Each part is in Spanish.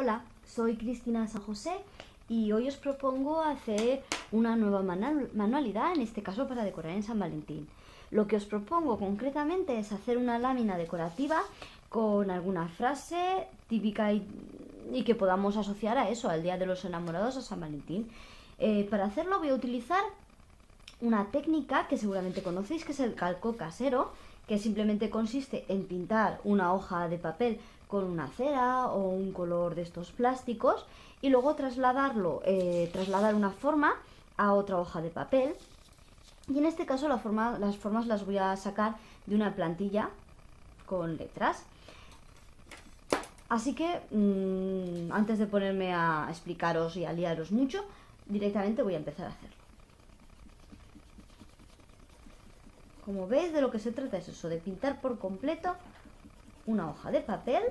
Hola, soy Cristina San José y hoy os propongo hacer una nueva manualidad, en este caso para decorar en San Valentín. Lo que os propongo concretamente es hacer una lámina decorativa con alguna frase típica y que podamos asociar a eso, al Día de los Enamorados, a San Valentín. Para hacerlo voy a utilizar una técnica que seguramente conocéis, que es el calco casero, que simplemente consiste en pintar una hoja de papel con una cera o un color de estos plásticos y luego trasladar una forma a otra hoja de papel. Y en este caso las formas las voy a sacar de una plantilla con letras. Así que antes de ponerme a explicaros y a liaros mucho, directamente voy a empezar a hacerlo. Como veis, de lo que se trata es eso, de pintar por completo una hoja de papel.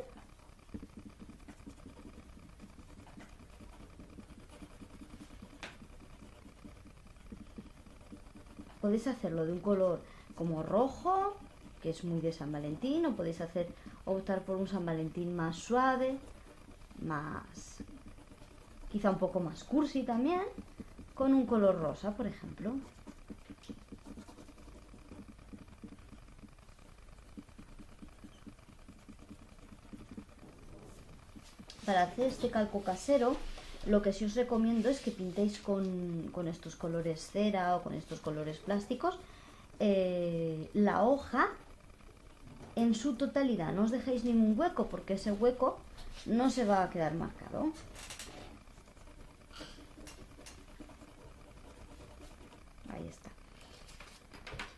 Podéis hacerlo de un color como rojo, que es muy de San Valentín, o podéis optar por un San Valentín más suave, quizá un poco más cursi también, con un color rosa, por ejemplo. Para hacer este calco casero, lo que sí os recomiendo es que pintéis con estos colores cera o con estos colores plásticos la hoja en su totalidad. No os dejéis ningún hueco, porque ese hueco no se va a quedar marcado. Ahí está.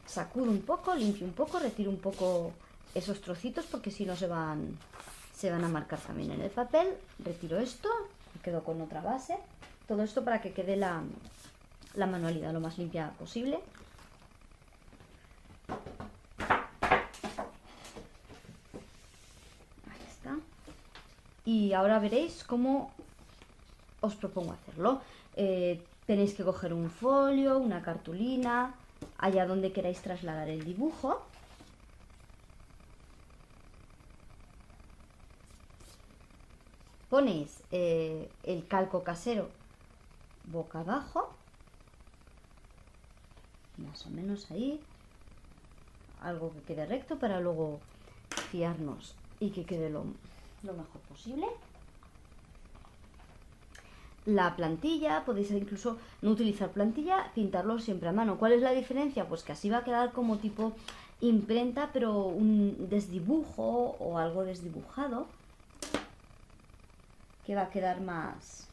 Sacudo un poco, limpio un poco, retiro un poco esos trocitos, porque si no se van a marcar también en el papel. Retiro esto, me quedo con otra base. Todo esto para que quede la manualidad lo más limpia posible. Ahí está. Y ahora veréis cómo os propongo hacerlo. Tenéis que coger un folio, una cartulina, allá donde queráis trasladar el dibujo. Ponéis el calco casero boca abajo, más o menos ahí, algo que quede recto para luego fiarnos y que quede lo mejor posible. La plantilla, podéis incluso no utilizar plantilla, pintarlo siempre a mano. ¿Cuál es la diferencia? Pues que así va a quedar como tipo imprenta, pero un desdibujo o algo desdibujado, que va a quedar más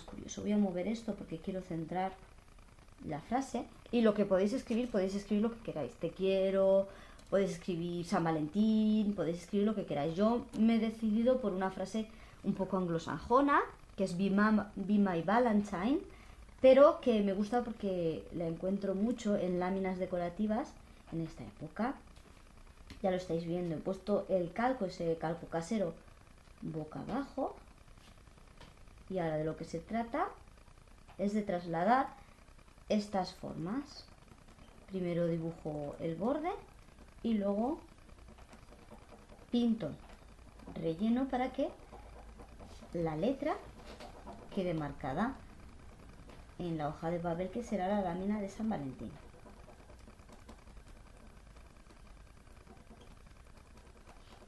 curioso. Voy a mover esto porque quiero centrar la frase. Y lo que podéis escribir lo que queráis. Te quiero, podéis escribir San Valentín, podéis escribir lo que queráis. Yo me he decidido por una frase un poco anglosajona, que es Be My Valentine, pero que me gusta porque la encuentro mucho en láminas decorativas en esta época. Ya lo estáis viendo, he puesto el calco, ese calco casero, boca abajo. Y ahora de lo que se trata es de trasladar estas formas. Primero dibujo el borde y luego pinto relleno para que la letra quede marcada en la hoja de papel que será la lámina de San Valentín.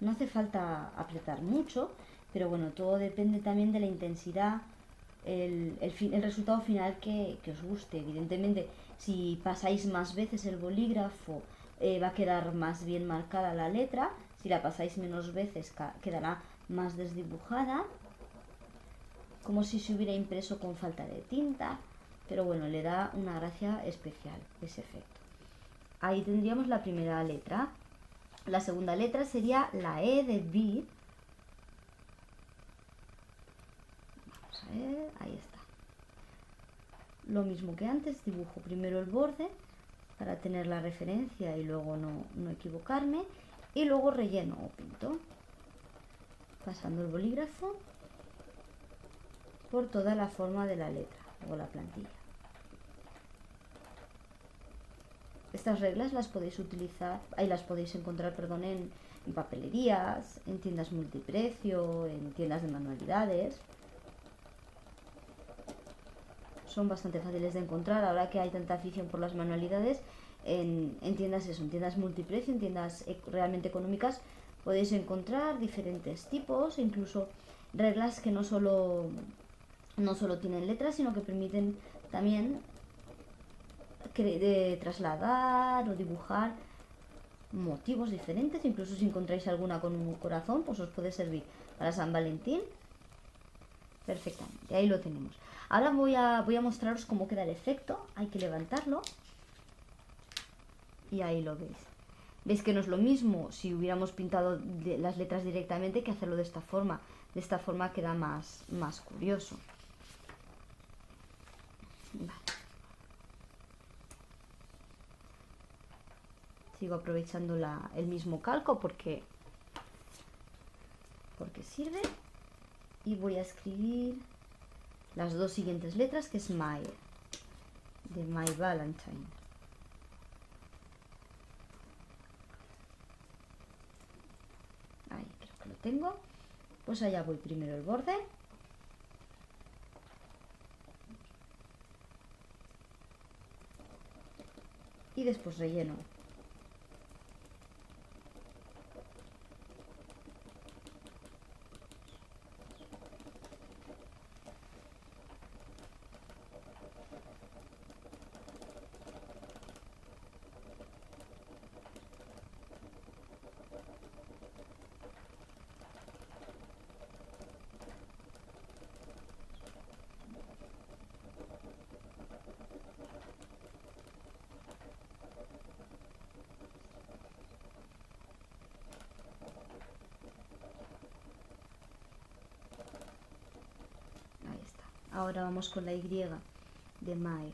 No hace falta apretar mucho, pero bueno, todo depende también de la intensidad, el resultado final que os guste. Evidentemente, si pasáis más veces el bolígrafo, va a quedar más bien marcada la letra. Si la pasáis menos veces, quedará más desdibujada, como si se hubiera impreso con falta de tinta. Pero bueno, le da una gracia especial ese efecto. Ahí tendríamos la primera letra. La segunda letra sería la E de Be. Vamos a ver, ahí está. Lo mismo que antes, dibujo primero el borde para tener la referencia y luego no equivocarme. Y luego relleno o pinto, pasando el bolígrafo por toda la forma de la letra o la plantilla. Estas reglas las podéis utilizar, las podéis encontrar, en papelerías, en tiendas multiprecio, en tiendas de manualidades. Son bastante fáciles de encontrar ahora que hay tanta afición por las manualidades. En tiendas eso, en tiendas multiprecio, en tiendas realmente económicas, podéis encontrar diferentes tipos, incluso reglas que no solo tienen letras, sino que permiten también trasladar o dibujar motivos diferentes. Incluso si encontráis alguna con un corazón, pues os puede servir para San Valentín perfectamente. Ahí lo tenemos. Ahora voy a mostraros cómo queda el efecto. Hay que levantarlo y ahí lo veis. Veis que no es lo mismo si hubiéramos pintado las letras directamente que hacerlo de esta forma. De esta forma queda más curioso. Vale. Sigo aprovechando el mismo calco porque sirve. Y voy a escribir las dos siguientes letras, que es My, de My Valentine. Ahí creo que lo tengo. Pues allá voy primero el borde. Y después relleno. Ahora vamos con la Y de My.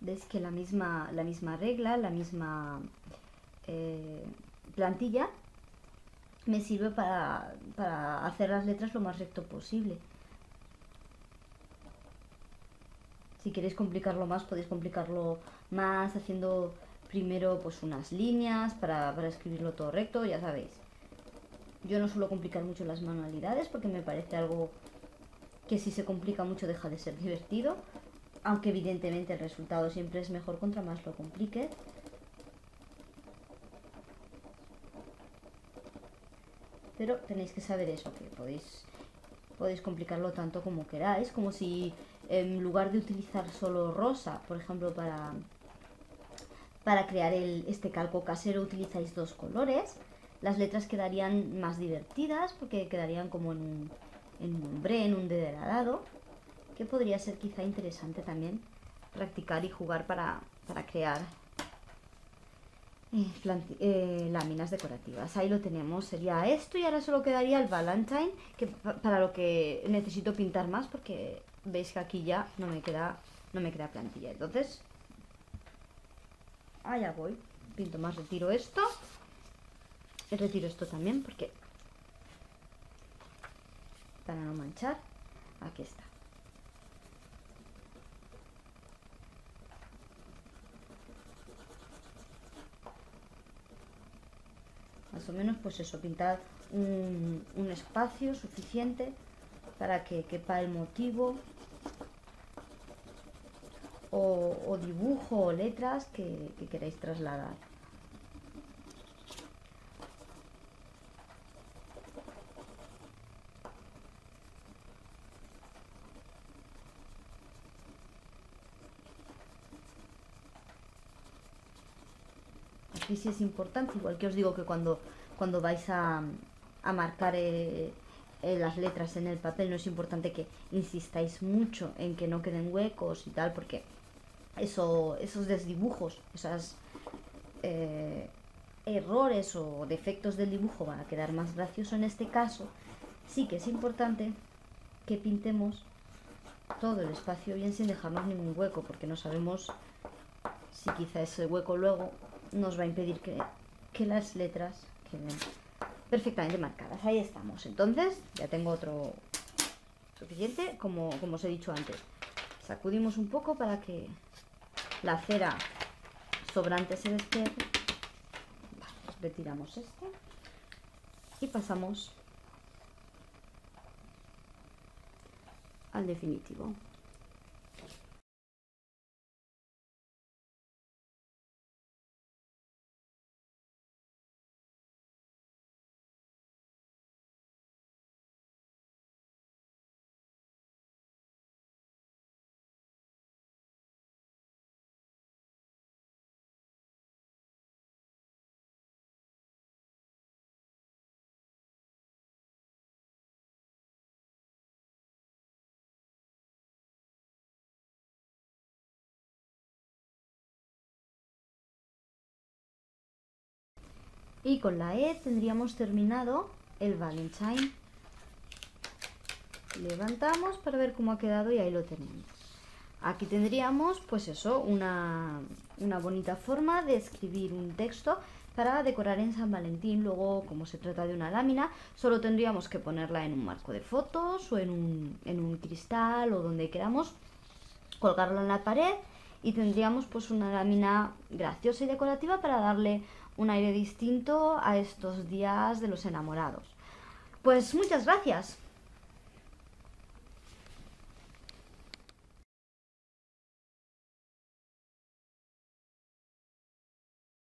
Veis que la misma regla, la misma plantilla me sirve para hacer las letras lo más recto posible. Si queréis complicarlo más, podéis complicarlo más haciendo primero pues unas líneas para escribirlo todo recto, ya sabéis. Yo no suelo complicar mucho las manualidades porque me parece algo que si se complica mucho deja de ser divertido, aunque evidentemente el resultado siempre es mejor contra más lo compliques. Pero tenéis que saber eso, que podéis complicarlo tanto como queráis, como si en lugar de utilizar solo rosa, por ejemplo, para crear este calco casero utilizáis dos colores. Las letras quedarían más divertidas porque quedarían como en un ombre, en un degradado, que podría ser quizá interesante también practicar y jugar para crear láminas decorativas. Ahí lo tenemos, sería esto y ahora solo quedaría el Valentine, que para lo que necesito pintar más porque veis que aquí ya no me queda plantilla. Entonces, allá voy, pinto más, retiro esto. Y retiro esto también porque para no manchar. Aquí está. Más o menos pues eso, pintar un espacio suficiente para que quepa el motivo o dibujo o letras que queráis trasladar. Aquí sí es importante, igual que os digo que cuando vais a marcar las letras en el papel, no es importante que insistáis mucho en que no queden huecos y tal, porque esos desdibujos, esos errores o defectos del dibujo van a quedar más gracioso. En este caso sí que es importante que pintemos todo el espacio bien sin dejarnos ningún hueco, porque no sabemos si quizá ese hueco luego nos va a impedir que las letras queden perfectamente marcadas. Ahí estamos. Entonces ya tengo otro suficiente, como os he dicho antes. Sacudimos un poco para que la cera sobrante se despegue. Vale, retiramos este y pasamos al definitivo. Y con la E tendríamos terminado el Valentine. Levantamos para ver cómo ha quedado y ahí lo tenemos. Aquí tendríamos, pues eso, una bonita forma de escribir un texto para decorar en San Valentín. Luego, como se trata de una lámina, solo tendríamos que ponerla en un marco de fotos o en un cristal o donde queramos, colgarla en la pared y tendríamos pues una lámina graciosa y decorativa para darle un aire distinto a estos días de los enamorados. Pues muchas gracias.